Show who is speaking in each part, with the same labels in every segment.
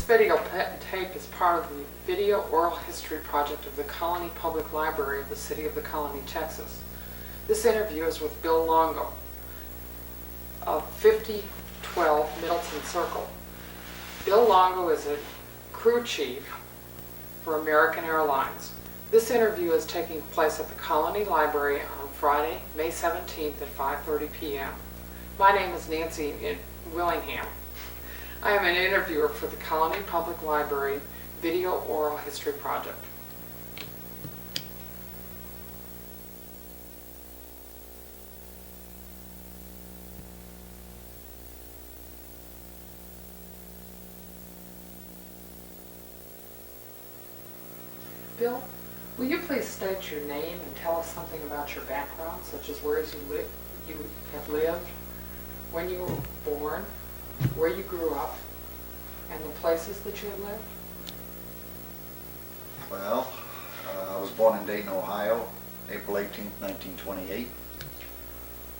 Speaker 1: video tape is part of the Video Oral History Project of the Colony Public Library of the City of the Colony, Texas. This interview is with Bill Longo of 5012 Middleton Circle. Bill Longo is a crew chief for American Airlines. This interview is taking place at the Colony Library on Friday, May 17th at 5:30 p.m. My name is Nancy in Willingham. I am an interviewer for the Colony Public Library Video Oral History Project. Bill, will you please state your name and tell us something about your background, such as where you have lived, when you were born, where you grew up, and the places that you have lived?
Speaker 2: Well, I was born in Dayton, Ohio, April 18th, 1928.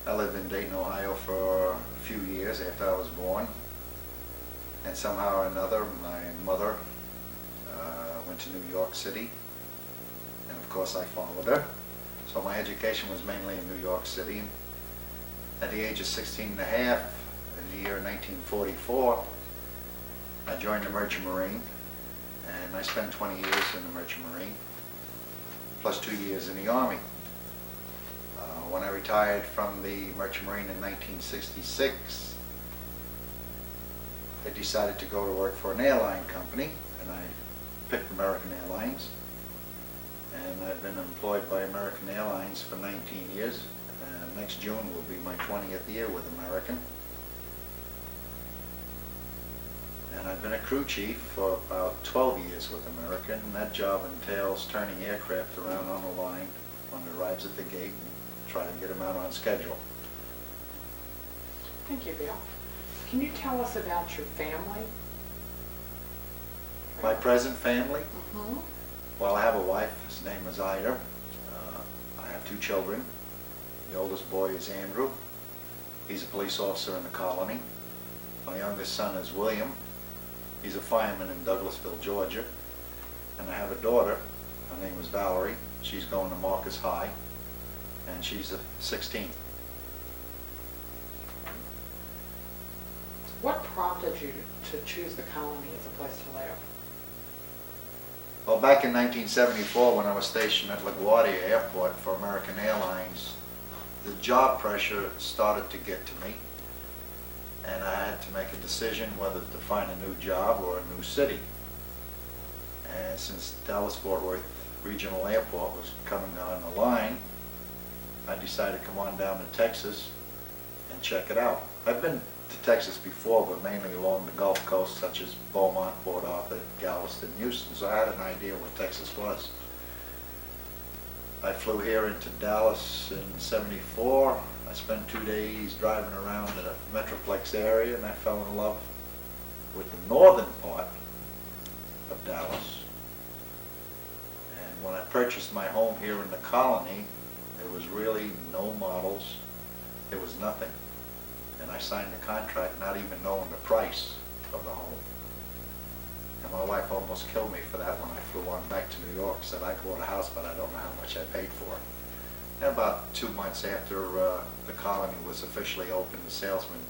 Speaker 2: I lived in Dayton, Ohio for a few years after I was born. And somehow or another, my mother went to New York City. And of course I followed her. So my education was mainly in New York City. At the age of 16 and a half, in the year 1944, I joined the Merchant Marine, and I spent 20 years in the Merchant Marine, plus 2 years in the Army. When I retired from the Merchant Marine in 1966, I decided to go to work for an airline company, and I picked American Airlines. And I've been employed by American Airlines for 19 years. Next June will be my 20th year with American. And I've been a crew chief for about 12 years with American, and that job entails turning aircraft around on the line when it arrives at the gate and try to get them out on schedule.
Speaker 1: Thank you, Bill. Can you tell us about your family?
Speaker 2: My present family?
Speaker 1: Mm-hmm.
Speaker 2: Well, I have a wife. His name is Ida. I have 2 children. The oldest boy is Andrew. He's a police officer in the colony. My youngest son is William. He's a fireman in Douglasville, Georgia. And I have a daughter. Her name is Valerie. She's going to Marcus High, and she's 16.
Speaker 1: What prompted you to choose the colony as a place to live?
Speaker 2: Well, back in 1974, when I was stationed at LaGuardia Airport for American Airlines, the job pressure started to get to me, and I had to make a decision whether to find a new job or a new city. And since Dallas-Fort Worth Regional Airport was coming on the line, I decided to come on down to Texas and check it out. I've been to Texas before, but mainly along the Gulf Coast, such as Beaumont, Port Arthur, Galveston, Houston, so I had an idea what Texas was. I flew here into Dallas in '74. I spent 2 days driving around the Metroplex area, and I fell in love with the northern part of Dallas. And when I purchased my home here in the colony, there was really no models. There was nothing. And I signed the contract not even knowing the price of the home. And my wife almost killed me for that when I flew on back to New York. Said I bought a house, but I don't know how much I paid for it. And about 2 months after the colony was officially open, the salesman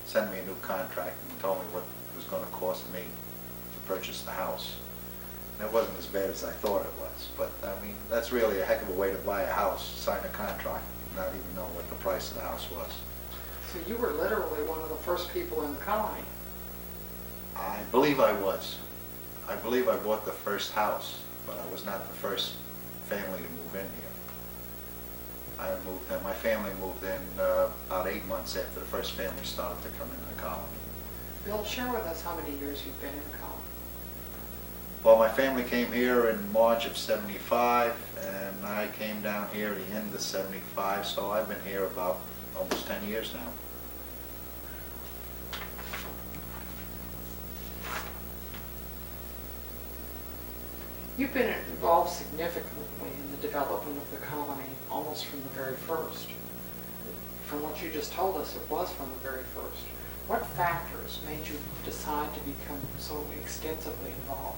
Speaker 2: sent me a new contract and told me what it was going to cost me to purchase the house. And it wasn't as bad as I thought it was. But I mean, that's really a heck of a way to buy a house, sign a contract, not even know what the price of the house was.
Speaker 1: So you were literally one of the first people in the colony.
Speaker 2: I believe I was. I believe I bought the first house, but I was not the first family to move in here. My family moved in about 8 months after the first family started to come into the colony.
Speaker 1: Bill, share with us how many years you've been in the colony.
Speaker 2: Well, my family came here in March of '75, and I came down here at the end of '75, so I've been here about almost 10 years now.
Speaker 1: You've been involved significantly in the development of the colony almost from the very first. From what you just told us, it was from the very first. What factors made you decide to become so extensively involved?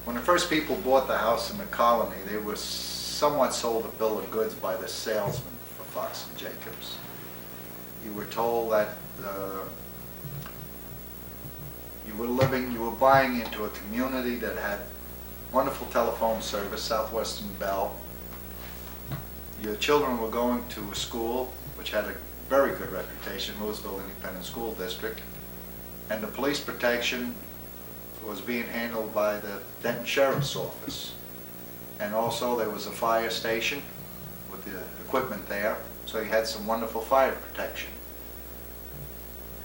Speaker 2: When the first people bought the house in the colony, they were somewhat sold a bill of goods by the salesman for Fox and Jacobs. You were told that you were buying into a community that had wonderful telephone service, Southwestern Bell. Your children were going to a school which had a very good reputation, Louisville Independent School District, and the police protection was being handled by the Denton Sheriff's Office. And also there was a fire station with the equipment there, so you had some wonderful fire protection.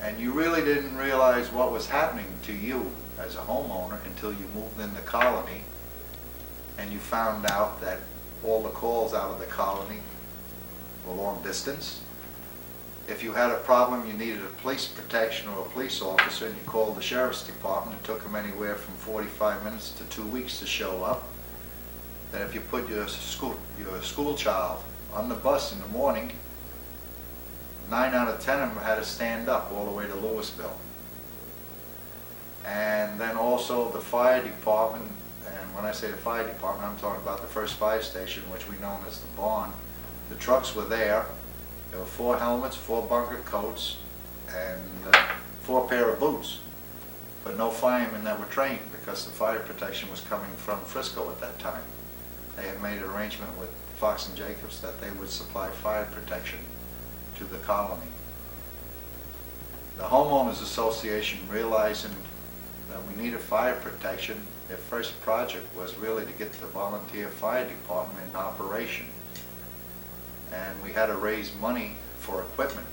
Speaker 2: And you really didn't realize what was happening to you as a homeowner until you moved in the colony and you found out that all the calls out of the colony were long distance. If you had a problem, you needed a police protection or a police officer, and you called the sheriff's department. It took them anywhere from 45 minutes to 2 weeks to show up. That if you put your school child on the bus in the morning, 9 out of 10 of them had to stand up all the way to Louisville. And then also the fire department, and when I say the fire department, I'm talking about the first fire station, which we know as the barn. The trucks were there. There were 4 helmets, 4 bunker coats, and 4 pair of boots. But no firemen that were trained because the fire protection was coming from Frisco at that time. They had made an arrangement with Fox and Jacobs that they would supply fire protection to the colony. The Homeowners Association, realizing that we needed fire protection, their first project was really to get the volunteer fire department in operation. And we had to raise money for equipment.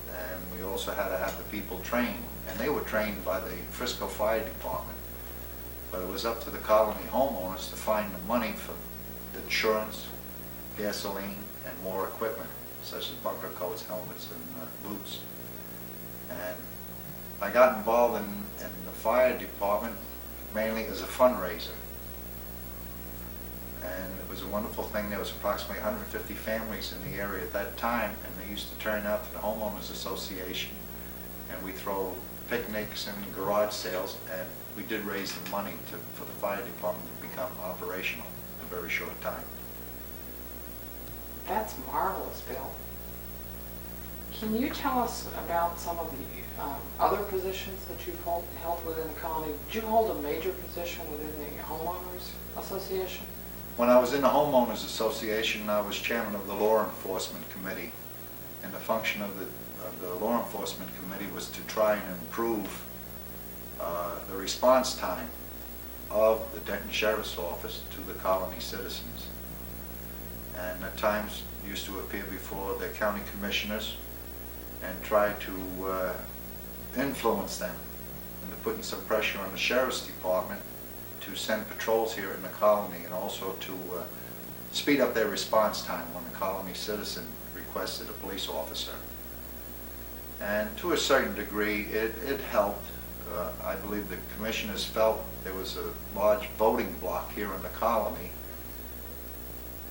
Speaker 2: And we also had to have the people trained. And they were trained by the Frisco Fire Department. But it was up to the colony homeowners to find the money for the insurance, gasoline, and more equipment, such as bunker coats, helmets, and boots. And I got involved in the fire department mainly as a fundraiser. And it was a wonderful thing. There was approximately 150 families in the area at that time, and they used to turn out to the Homeowners Association, and we throw picnics and garage sales, and we did raise the money for the fire department to become operational in a very short time.
Speaker 1: That's marvelous, Bill. Can you tell us about some of the other positions that you've held within the colony? Did you hold a major position within the Homeowners Association?
Speaker 2: When I was in the Homeowners Association, I was chairman of the Law Enforcement Committee, and the function of the Law Enforcement Committee was to try and improve the response time of the Denton Sheriff's Office to the colony citizens. And at times used to appear before the county commissioners and try to influence them into putting some pressure on the Sheriff's Department to send patrols here in the colony, and also to speed up their response time when a colony citizen requested a police officer. And to a certain degree, it helped. I believe the commissioners felt there was a large voting bloc here in the colony,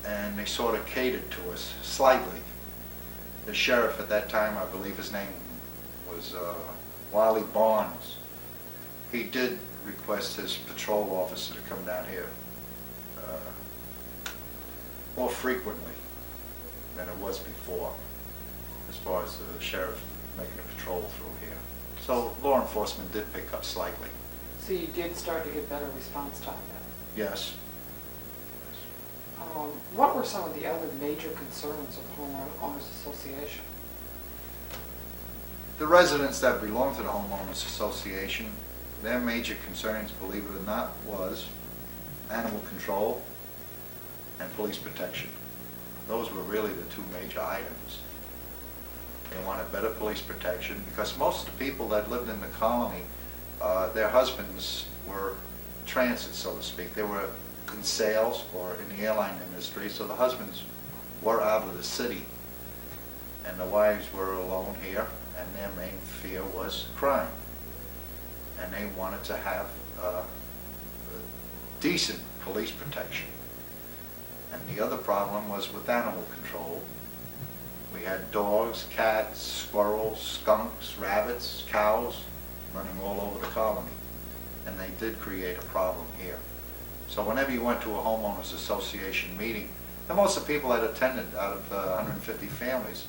Speaker 2: and they sort of catered to us slightly. The sheriff at that time, I believe his name was Wally Barnes, he did request his patrol officer to come down here more frequently than it was before, as far as the sheriff making a patrol through here. So law enforcement did pick up slightly.
Speaker 1: So you did start to get better response time then?
Speaker 2: Yes.
Speaker 1: What were some of the other major concerns of the Homeowners Association?
Speaker 2: The residents that belong to the Homeowners Association, their major concerns, believe it or not, was animal control and police protection. Those were really the 2 major items. They wanted better police protection because most of the people that lived in the colony, their husbands were transit, so to speak. They were in sales or in the airline industry, so the husbands were out of the city and the wives were alone here, and their main fear was crime. And they wanted to have decent police protection. And the other problem was with animal control. We had dogs, cats, squirrels, skunks, rabbits, cows running all over the colony. And they did create a problem here. So whenever you went to a homeowners association meeting, and most of the people that attended, out of 150 families,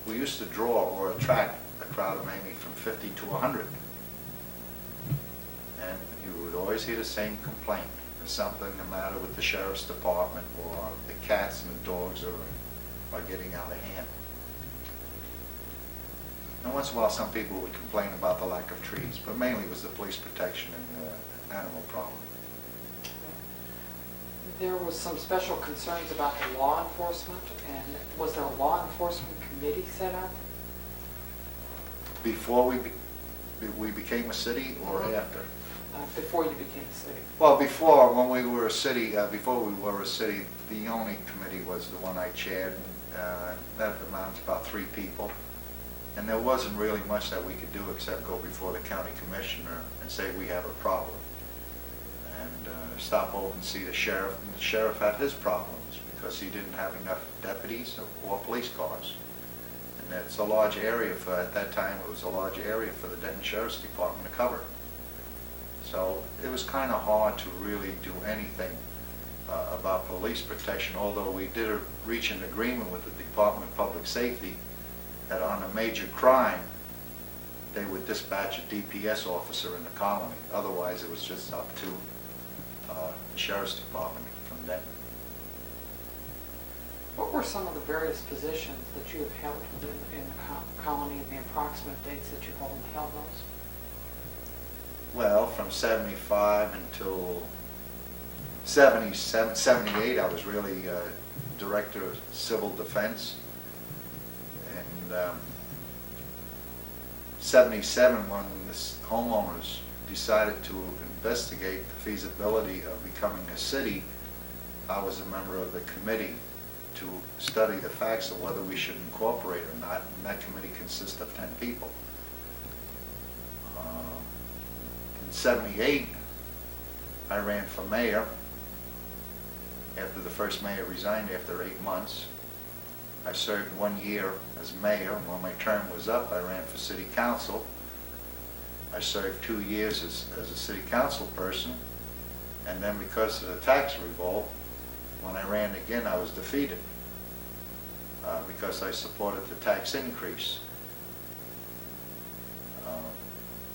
Speaker 2: we used to draw or attract a crowd of maybe from 50 to 100. And you would always hear the same complaint. There's something the matter with the sheriff's department, or the cats and the dogs are getting out of hand. And once in a while some people would complain about the lack of trees, but mainly it was the police protection and animal problem.
Speaker 1: There was some special concerns about the law enforcement, and was there a law enforcement committee set up?
Speaker 2: Before we became a city, or after?
Speaker 1: Before you became a city.
Speaker 2: Well, before, when we were a city, before we were a city, the only committee was the one I chaired. That amounted to about 3 people. And there wasn't really much that we could do except go before the county commissioner and say we have a problem. And stop over and see the sheriff. And the sheriff had his problems because he didn't have enough deputies or police cars. And it's a large area for, at that time, it was a large area for the Denton Sheriff's Department to cover. So it was kind of hard to really do anything about police protection, although we did reach an agreement with the Department of Public Safety that on a major crime, they would dispatch a DPS officer in the colony. Otherwise, it was just up to the Sheriff's Department from then.
Speaker 1: What were some of the various positions that you have held within in the colony and the approximate dates that you held those?
Speaker 2: Well, from 75 until 78, I was really Director of Civil Defense. And 77, when the homeowners decided to investigate the feasibility of becoming a city, I was a member of the committee to study the facts of whether we should incorporate or not, and that committee consists of 10 people. In 78, I ran for mayor after the first mayor resigned after 8 months. I served 1 year as mayor. When my term was up, I ran for city council. I served 2 years as a city council person, and then because of the tax revolt, when I ran again, I was defeated because I supported the tax increase.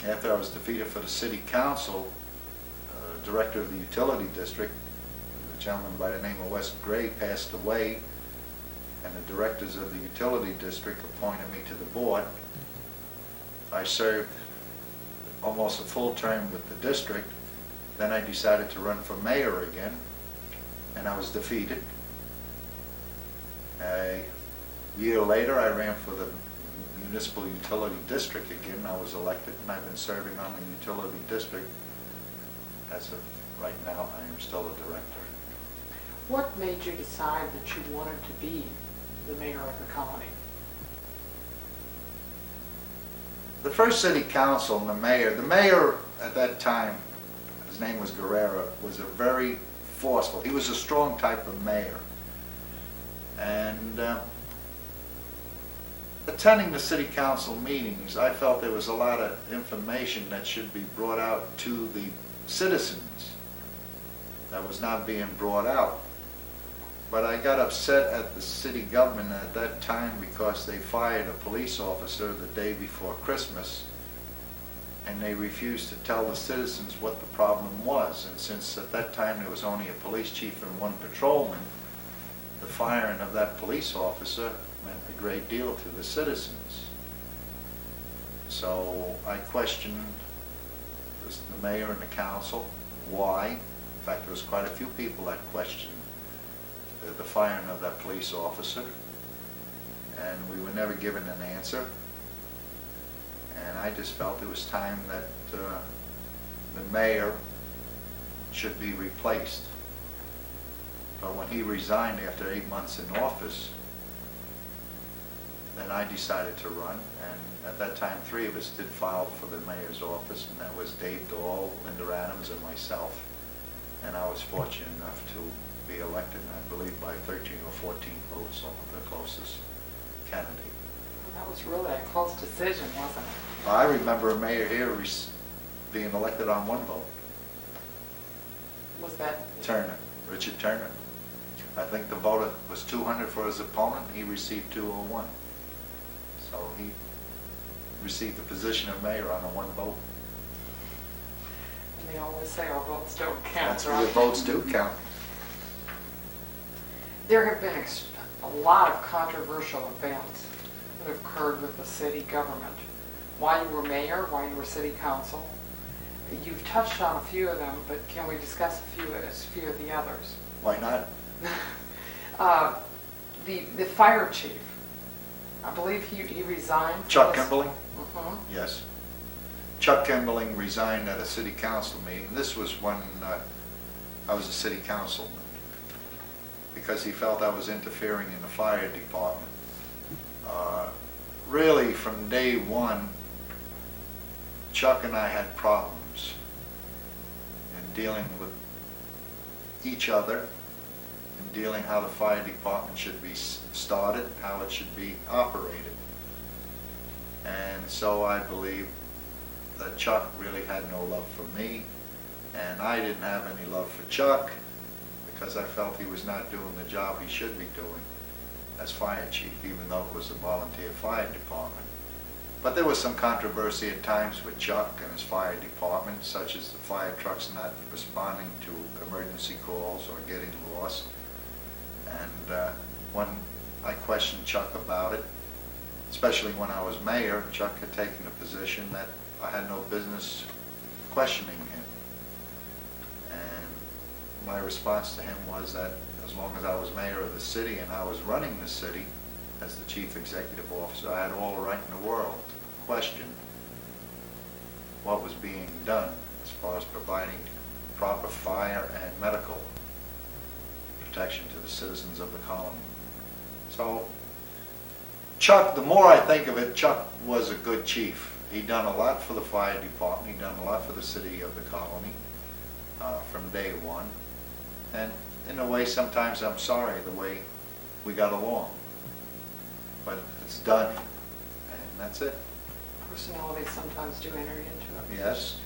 Speaker 2: After I was defeated for the city council, director of the utility district, a gentleman by the name of Wes Gray, passed away, and the directors of the utility district appointed me to the board. I served almost a full term with the district. Then I decided to run for mayor again, and I was defeated. A year later, I ran for the municipal utility district again. I was elected, and I've been serving on the utility district. As of right now, I am still a director.
Speaker 1: What made you decide that you wanted to be the mayor of the colony?
Speaker 2: The first city council and the mayor at that time, his name was Guerrero, was a very forceful, he was a strong type of mayor. And attending the city council meetings, I felt there was a lot of information that should be brought out to the citizens that was not being brought out. But I got upset at the city government at that time because they fired a police officer the day before Christmas, and they refused to tell the citizens what the problem was. And since at that time there was only a police chief and 1 patrolman, the firing of that police officer meant a great deal to the citizens. So I questioned the mayor and the council why. In fact, there was quite a few people that questioned the firing of that police officer, and we were never given an answer. And I just felt it was time that the mayor should be replaced. But when he resigned after 8 months in office, then I decided to run, and at that time 3 of us did file for the mayor's office, and that was Dave Dahl, Linda Adams, and myself. And I was fortunate enough to be elected, I believe, by 13 or 14 votes over the closest. candidate.
Speaker 1: That was really a close decision, wasn't it?
Speaker 2: I remember a mayor here being elected on one vote.
Speaker 1: Was that?
Speaker 2: Turner, Richard Turner. I think the vote was 200 for his opponent, he received 201. So he received the position of mayor on a one vote.
Speaker 1: And they always say our votes don't count,
Speaker 2: That's
Speaker 1: right?
Speaker 2: where the votes do count.
Speaker 1: There have been a lot of controversial events that have occurred with the city government. While you were mayor, while you were city council, you've touched on a few of them, but can we discuss a few of the others?
Speaker 2: Why not?
Speaker 1: The fire chief, I believe he resigned.
Speaker 2: Chuck Kimberling?
Speaker 1: Mhm.
Speaker 2: Yes. Chuck Kimberling resigned at a city council meeting. This was when I was a city councilman, because he felt I was interfering in the fire department. Really, from day one, Chuck and I had problems in dealing with each other, in dealing how the fire department should be started, how it should be operated. And so I believe that Chuck really had no love for me, and I didn't have any love for Chuck, because I felt he was not doing the job he should be doing as fire chief, even though it was a volunteer fire department. But there was some controversy at times with Chuck and his fire department, such as the fire trucks not responding to emergency calls or getting lost. And when I questioned Chuck about it, especially when I was mayor, Chuck had taken a position that I had no business questioning him. And my response to him was that as long as I was mayor of the city and I was running the city as the chief executive officer, I had all the right in the world to question what was being done as far as providing proper fire and medical protection to the citizens of the colony. So Chuck, the more I think of it, Chuck was a good chief. He'd done a lot for the fire department, he'd done a lot for the city of the colony from day one. And in a way, sometimes I'm sorry the way we got along. But it's done, and that's it.
Speaker 1: Personalities sometimes do enter into it.
Speaker 2: Yes.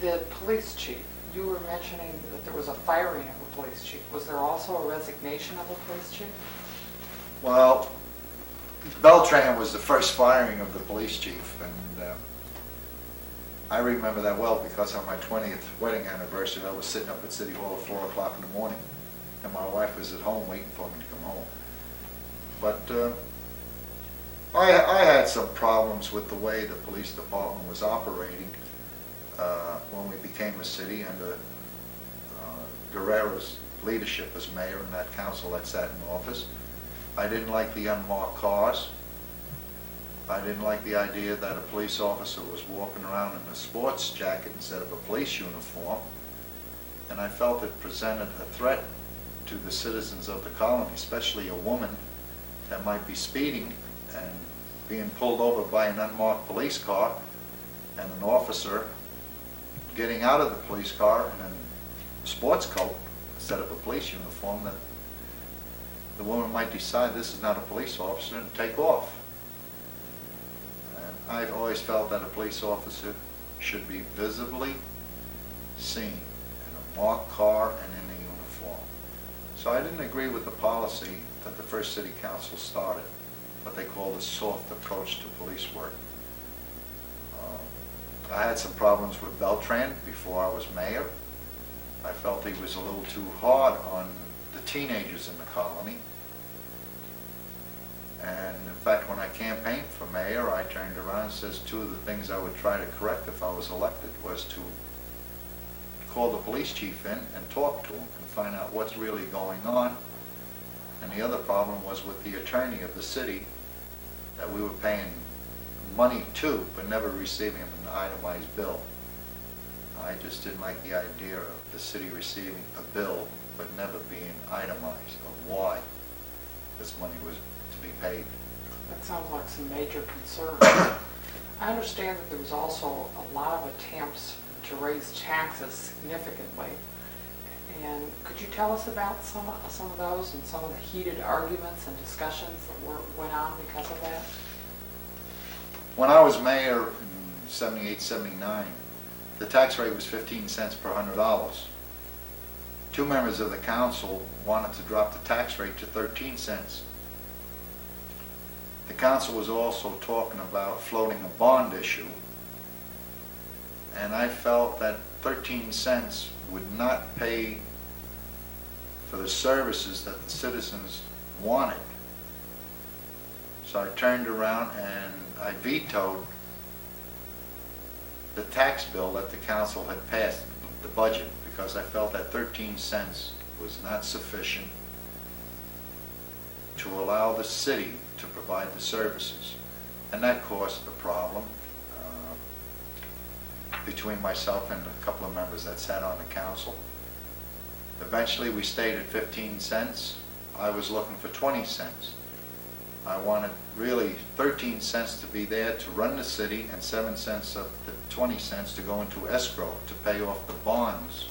Speaker 1: The police chief, you were mentioning that there was a firing of a police chief. Was there also a resignation of a police chief?
Speaker 2: Well, Beltran was the first firing of the police chief, and I remember that well because on my 20th wedding anniversary, I was sitting up at City Hall at 4 o'clock in the morning, and my wife was at home waiting for me to come home. But I had some problems with the way the police department was operating when we became a city under Guerrero's leadership as mayor and that council that sat in office. I didn't like the unmarked cars. I didn't like the idea that a police officer was walking around in a sports jacket instead of a police uniform. And I felt it presented a threat to the citizens of the colony, especially a woman that might be speeding and being pulled over by an unmarked police car, and an officer getting out of the police car in a sports coat instead of a police uniform, that the woman might decide this is not a police officer and take off. And I've always felt that a police officer should be visibly seen in a marked car and in a uniform. So I didn't agree with the policy that the first city council started, what they called a soft approach to police work. I had some problems with Beltran before I was mayor. I felt he was a little too hard on the teenagers in the colony. And in fact, when I campaigned for mayor, I turned around and says two of the things I would try to correct if I was elected was to call the police chief in and talk to him and find out what's really going on. And the other problem was with the attorney of the city, that we were paying money to, but never receiving an itemized bill. I just didn't like the idea of the city receiving a bill, but never being itemized of why this money was to be paid.
Speaker 1: That sounds like some major concern. I understand that there was also a lot of attempts to raise taxes significantly. And could you tell us about some of those and some of the heated arguments and discussions that went on because of that?
Speaker 2: When I was mayor in 78, 79, the tax rate was 15 cents per $100. Two members of the council wanted to drop the tax rate to 13 cents. The council was also talking about floating a bond issue, and I felt that 13 cents would not pay for the services that the citizens wanted. So I turned around and I vetoed the tax bill that the council had passed, the budget, because I felt that 13 cents was not sufficient to allow the city to provide the services. And that caused a problem between myself and a couple of members that sat on the council. Eventually we stayed at 15 cents. I was looking for 20 cents. I wanted really 13 cents to be there to run the city and 7 cents of the 20 cents to go into escrow to pay off the bonds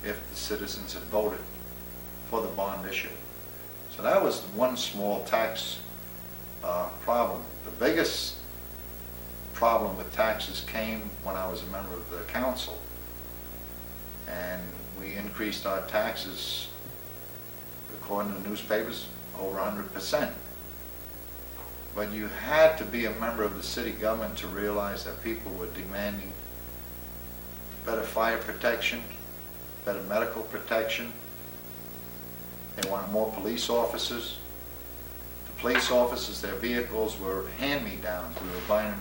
Speaker 2: if the citizens had voted for the bond issue. So that was one small tax problem. The biggest problem with taxes came when I was a member of the council, and we increased our taxes, according to the newspapers, over 100%. But you had to be a member of the city government to realize that people were demanding better fire protection, better medical protection. They wanted more police officers. The police officers, their vehicles were hand-me-downs. We were buying them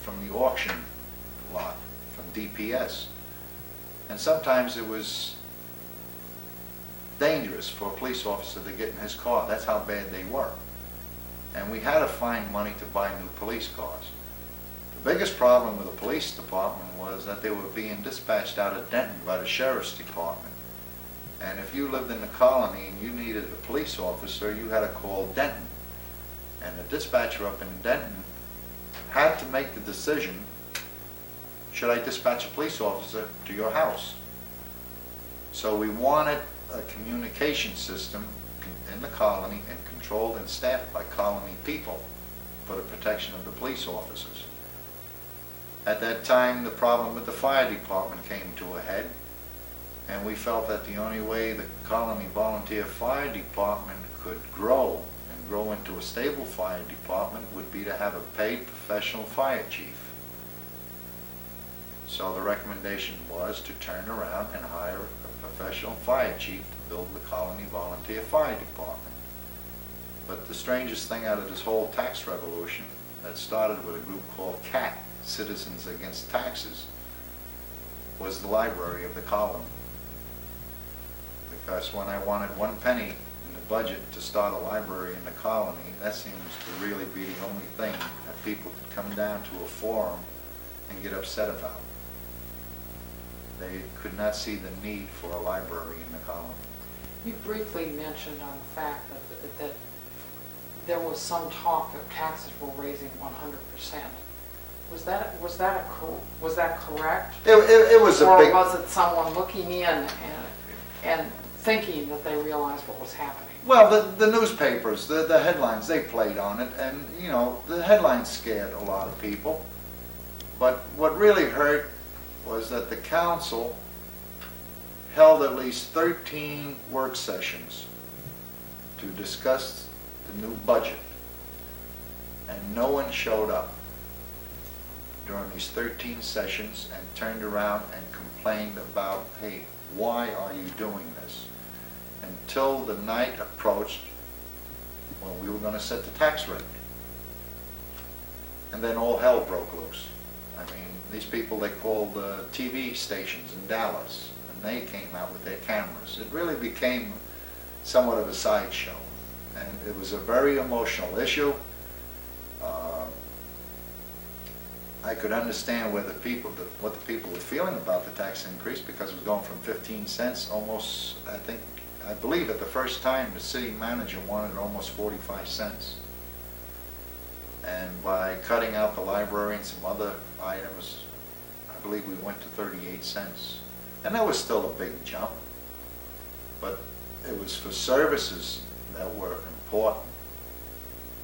Speaker 2: from the auction lot, from DPS. And sometimes it was dangerous for a police officer to get in his car. That's how bad they were. And we had to find money to buy new police cars. The biggest problem with the police department was that they were being dispatched out of Denton by the sheriff's department. And if you lived in the colony and you needed a police officer, you had to call Denton. And the dispatcher up in Denton had to make the decision, should I dispatch a police officer to your house? So we wanted a communication system in the colony and controlled and staffed by colony people for the protection of the police officers. At that time, the problem with the fire department came to a head, and we felt that the only way the colony volunteer fire department could grow and grow into a stable fire department would be to have a paid professional fire chief. So the recommendation was to turn around and hire a professional fire chief to build the colony volunteer fire department. But the strangest thing out of this whole tax revolution that started with a group called CAT, Citizens Against Taxes, was the library of the colony. Because when I wanted 1 penny in the budget to start a library in the colony, that seems to really be the only thing that people could come down to a forum and get upset about. They could not see the need for a library in the colony.
Speaker 1: You briefly mentioned on the fact that there was some talk that taxes were raising 100%. Was that correct?
Speaker 2: It was a
Speaker 1: or
Speaker 2: big...
Speaker 1: Or was it someone looking in and thinking that they realized what was happening?
Speaker 2: Well, the newspapers, the headlines, they played on it, and you know, the headlines scared a lot of people. But what really hurt was that the council held at least 13 work sessions to discuss the new budget, and no one showed up during these 13 sessions and turned around and complained about, hey, why are you doing this? Until the night approached when we were going to set the tax rate. And then all hell broke loose. I mean, these people, they called TV stations in Dallas, and they came out with their cameras. It really became somewhat of a sideshow, and it was a very emotional issue. I could understand where what the people were feeling about the tax increase, because it was going from 15 cents almost, I believe at the first time the city manager wanted almost 45 cents. And by cutting out the library and some other items, I believe we went to 38 cents. And that was still a big jump. but it was for services that were important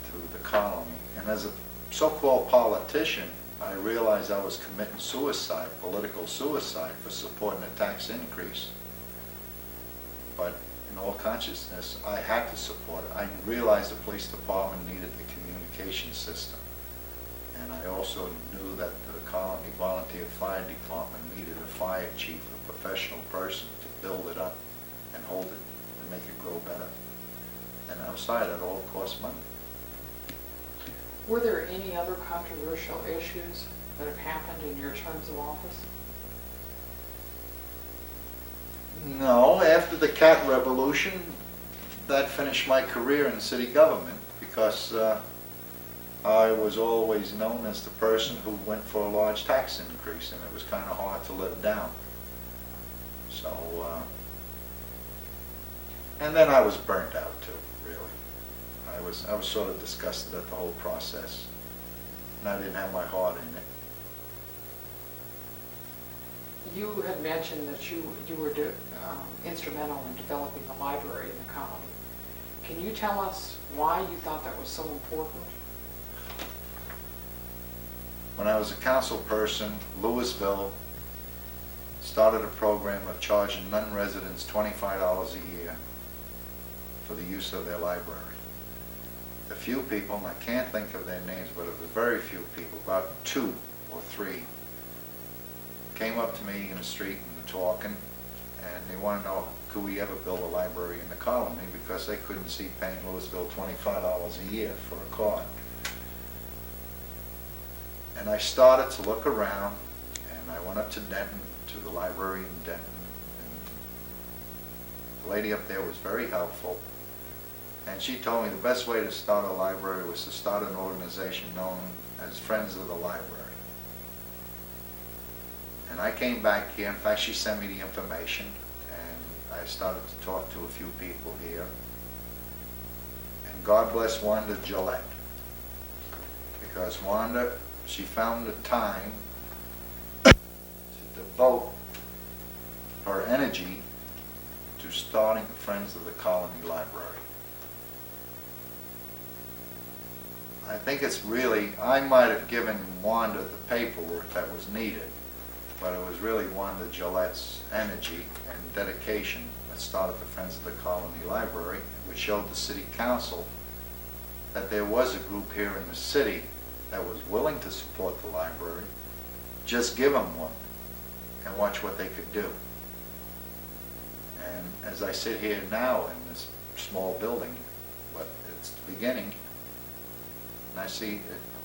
Speaker 2: to the colony. And as a so-called politician, I realized I was committing suicide, political suicide, for supporting a tax increase. But in all consciousness, I had to support it. I realized the police department needed the communication system. And I also knew that the Colony Volunteer Fire Department needed a fire chief, a professional person to build it up and hold it and make it grow better. And I'm sorry, that all cost money.
Speaker 1: Were there any other controversial issues that have happened in your terms of office?
Speaker 2: No, after the cat revolution, that finished my career in city government, because I was always known as the person who went for a large tax increase, and it was kind of hard to live down. So, and then I was burnt out too, really. I was sort of disgusted at the whole process, and I didn't have my heart in it.
Speaker 1: You had mentioned that you were instrumental in developing the library in the colony. Can you tell us why you thought that was so important?
Speaker 2: When I was a council person, Louisville started a program of charging non-residents $25 a year for the use of their library. A few people, and I can't think of their names, but it was very few people, about 2 or 3, came up to me in the street and were talking, and they wanted to know, could we ever build a library in the colony, because they couldn't see paying Louisville $25 a year for a card. And I started to look around, and I went up to Denton, to the library in Denton, and the lady up there was very helpful, and she told me the best way to start a library was to start an organization known as Friends of the Library. And I came back here. In fact, she sent me the information, and I started to talk to a few people here. And God bless Wanda Gillette, because Wanda, she found the time to devote her energy to starting Friends of the Colony Library. I think it's really, I might have given Wanda the paperwork that was needed, but it was really Wanda Gillette's energy and dedication that started the Friends of the Colony Library, which showed the city council that there was a group here in the city that was willing to support the library. Just give them one and watch what they could do. And as I sit here now in this small building, but it's the beginning, and I see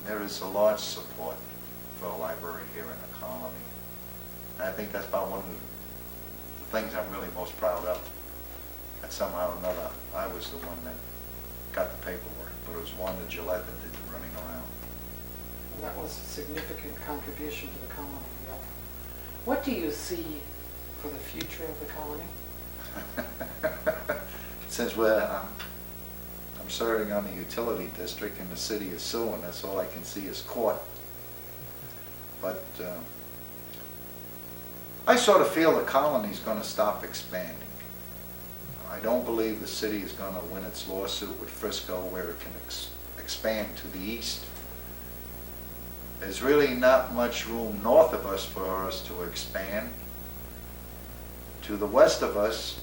Speaker 2: there is a large support for a library here in the colony. And I think that's about one of the things I'm really most proud of. That somehow or another, I was the one that got the paperwork, but it was Wanda Gillette that did the running around.
Speaker 1: Well, that was a significant contribution to the colony. What do you see for the future of the colony?
Speaker 2: Since I'm serving on the utility district and the city is suing, that's all I can see is court. But I sort of feel the colony's going to stop expanding. I don't believe the city is going to win its lawsuit with Frisco where it can expand to the east. There's really not much room north of us for us to expand. To the west of us,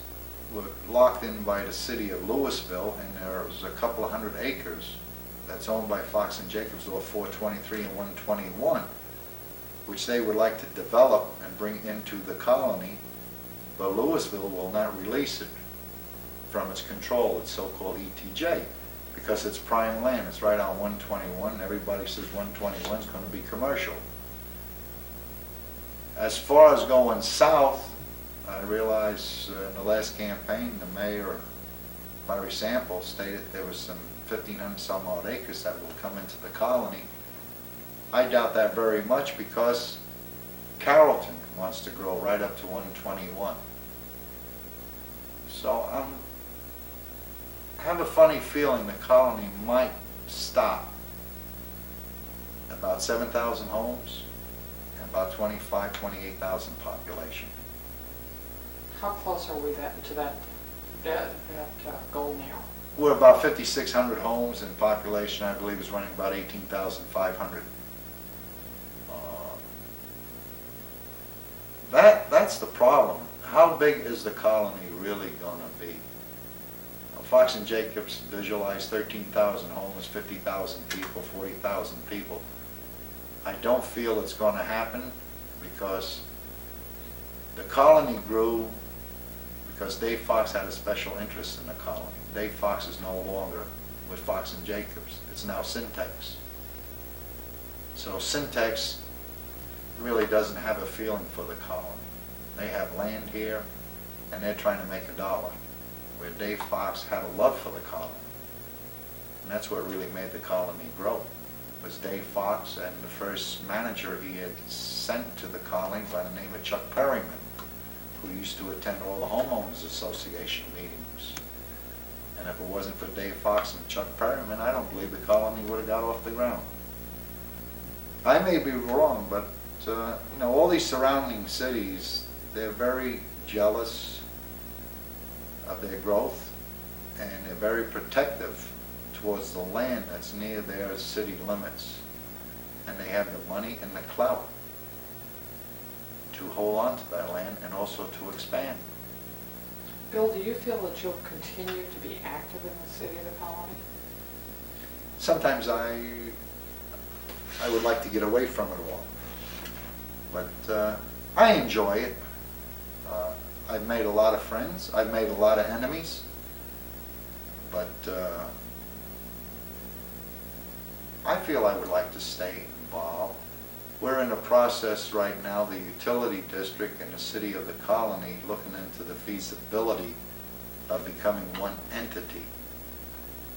Speaker 2: we're locked in by the city of Louisville, and there's a couple of 100 acres that's owned by Fox and Jacobs, or 423 and 121, which they would like to develop and bring into the colony, but Louisville will not release it from its control, its so-called ETJ, because it's prime land. It's right on 121. Everybody says 121 is going to be commercial. As far as going south, I realize in the last campaign, the mayor, Larry Sample, stated there was some 1,500 some odd acres that will come into the colony. I doubt that very much, because Carrollton wants to grow right up to 121. So I have a funny feeling the colony might stop about 7,000 homes and about 28,000 population.
Speaker 1: How close are we to that that goal now?
Speaker 2: We're about 5,600 homes, and population, I believe, is running about 18,500. That's the problem. How big is the colony really going to be? Fox and Jacobs visualized 13,000 homes, 50,000 people, 40,000 people. I don't feel it's going to happen because the colony grew because Dave Fox had a special interest in the colony. Dave Fox is no longer with Fox and Jacobs. It's now Syntex. So Syntex really doesn't have a feeling for the colony. They have land here and they're trying to make a dollar, where Dave Fox had a love for the colony. And that's what really made the colony grow, was Dave Fox and the first manager he had sent to the colony by the name of Chuck Perryman, who used to attend all the Homeowners Association meetings. And if it wasn't for Dave Fox and Chuck Perryman, I don't believe the colony would have got off the ground. I may be wrong, but all these surrounding cities, they're very jealous of their growth, and they're very protective towards the land that's near their city limits. And they have the money and the clout to hold on to that land and also to expand.
Speaker 1: Bill, do you feel that you'll continue to be active in the city of the colony?
Speaker 2: Sometimes I would like to get away from it all, but I enjoy it. I've made a lot of friends. I've made a lot of enemies, but I feel I would like to stay involved. We're in a process right now, the utility district and the city of the colony, looking into the feasibility of becoming one entity.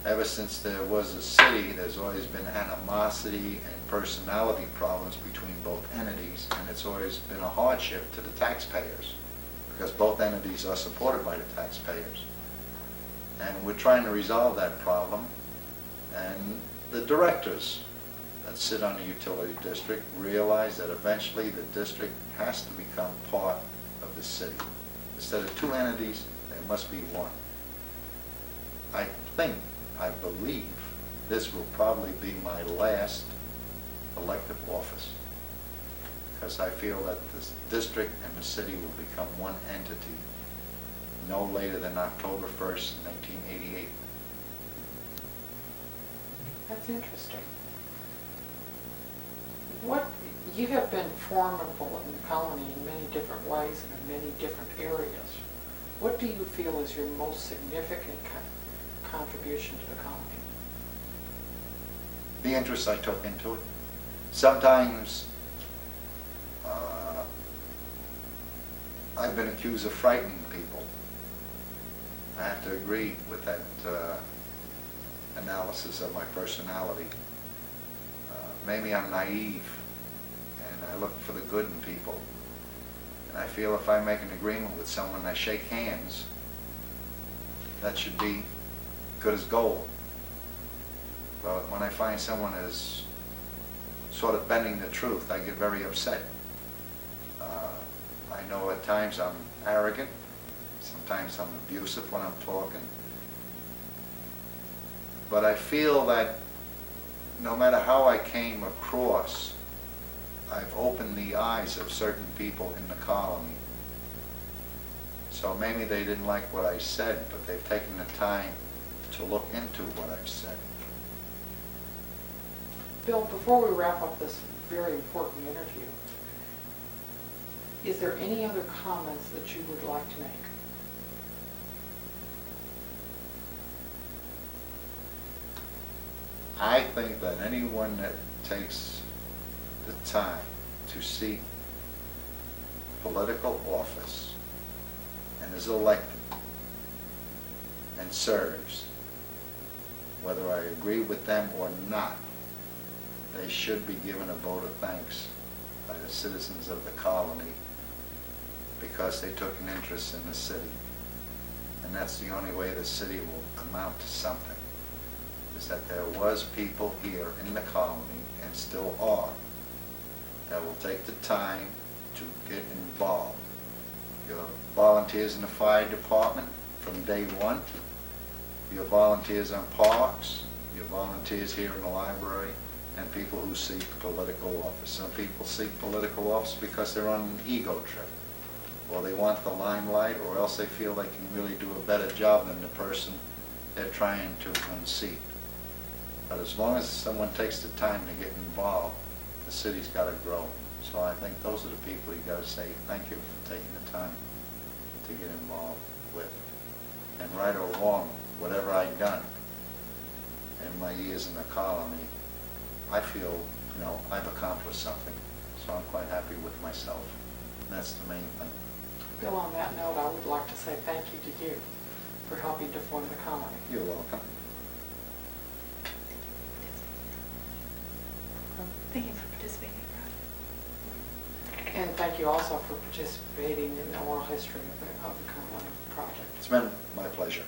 Speaker 2: Ever since there was a city, there's always been animosity and personality problems between both entities, and it's always been a hardship to the taxpayers, because both entities are supported by the taxpayers. And we're trying to resolve that problem, and the directors that sit on the utility district realize that eventually the district has to become part of the city. Instead of two entities, there must be one. I believe this will probably be my last elective office, because I feel that this district and the city will become one entity no later than October 1st, 1988.
Speaker 1: That's interesting. You have been formidable in the colony in many different ways and in many different areas. What do you feel is your most significant contribution to the colony?
Speaker 2: The interest I took into it. Sometimes I've been accused of frightening people. I have to agree with that analysis of my personality. Maybe I'm naive and I look for the good in people. And I feel if I make an agreement with someone, I shake hands, that should be good as gold. But when I find someone is sort of bending the truth, I get very upset. I know at times I'm arrogant, sometimes I'm abusive when I'm talking. But I feel that no matter how I came across, I've opened the eyes of certain people in the colony. So maybe they didn't like what I said, but they've taken the time to look into what I've said.
Speaker 1: Bill, before we wrap up this very important interview, is there any other comments that you would like to make?
Speaker 2: I think that anyone that takes the time to seek political office and is elected and serves, whether I agree with them or not, they should be given a vote of thanks by the citizens of the colony, because they took an interest in the city. And that's the only way the city will amount to something, is that there was people here in the colony, and still are, that will take the time to get involved. Your volunteers in the fire department, from day one. Your volunteers on parks, your volunteers here in the library, and people who seek political office. Some people seek political office because they're on an ego trip, or they want the limelight, or else they feel they can really do a better job than the person they're trying to unseat. But as long as someone takes the time to get involved, the city's got to grow. So I think those are the people you got to say thank you for taking the time to get involved with. And right or wrong, whatever I've done in my years in the colony, I feel, I've accomplished something. So I'm quite happy with myself. And that's the main thing.
Speaker 1: Bill, on that note, I would like to say thank you to you for helping to form the colony.
Speaker 2: You're welcome.
Speaker 3: Thank you for participating.
Speaker 1: And thank you also for participating in the oral history of the colony project.
Speaker 2: It's been my pleasure.